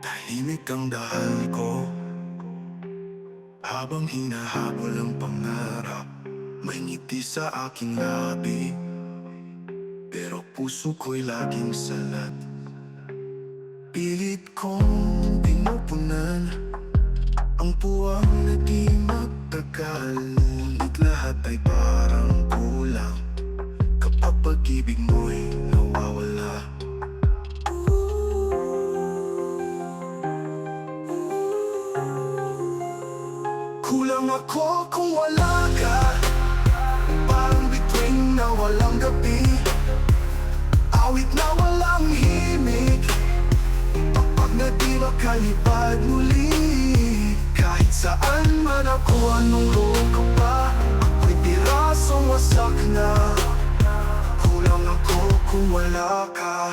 Tahimik ang dahal ko habang hinahabol ang pangarap. May ngiti sa aking labi, pero puso ko'y laging salat. Pilit kong pinupunan ang puwang na di magtagal, ngunit lahat ay parang kulang kapag pag-ibig mo'y nawawala. Kulang ako kung wala ka, parang bituin na walang gabi, awit na walang himig, kapag nadila ka lipad muli. Kahit saan man ako, anong roon ka pa, ako'y pirasong wasak na. Kulang ako kung wala ka.